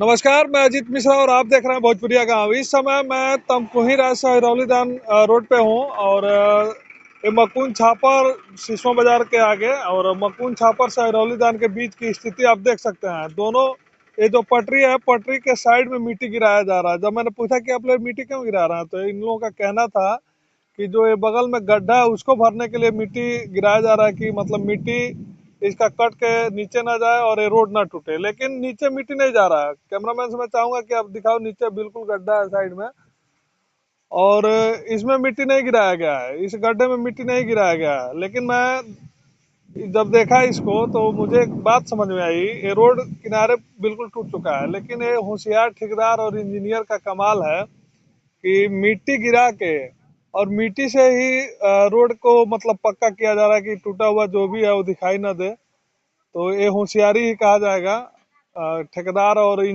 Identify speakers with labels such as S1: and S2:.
S1: नमस्कार, मैं अजीत मिश्रा और आप देख रहे हैं भोजपुरिया गांव। इस समय मैं तमकुही राजशाही हिरौलीदान रोड पे हूं और ये मकुन छापर सिसवा बाजार के आगे और मकुन छापर से हिरौलीदान के बीच की स्थिति आप देख सकते हैं। दोनों ये जो पटरी है, पटरी के साइड में मिट्टी गिराया जा रहा है। जब मैंने पूछा कि आप लोग मिट्टी क्यों गिरा रहे हैं, तो इन लोगों का कहना था कि जो ये बगल में गड्ढा है उसको भरने के लिए मिट्टी गिराया जा रहा है, कि मतलब मिट्टी इसका कट के नीचे ना जाए और ये रोड ना टूटे। लेकिन नीचे मिट्टी नहीं जा रहा है। कैमरामैन से मैं चाहूंगा कि आप दिखाओ, नीचे बिल्कुल गड्ढा है साइड में और इसमें मिट्टी नहीं गिराया गया है, इस गड्ढे में मिट्टी नहीं गिराया गया है। लेकिन मैं जब देखा इसको तो मुझे एक बात समझ में आई, ये रोड किनारे बिल्कुल टूट चुका है, लेकिन ये होशियार ठेकेदार और इंजीनियर का कमाल है कि मिट्टी गिरा के और मिट्टी से ही रोड को मतलब पक्का किया जा रहा है कि टूटा हुआ जो भी है वो दिखाई ना दे। तो ये होशियारी ही कहा जाएगा। ठेकेदार और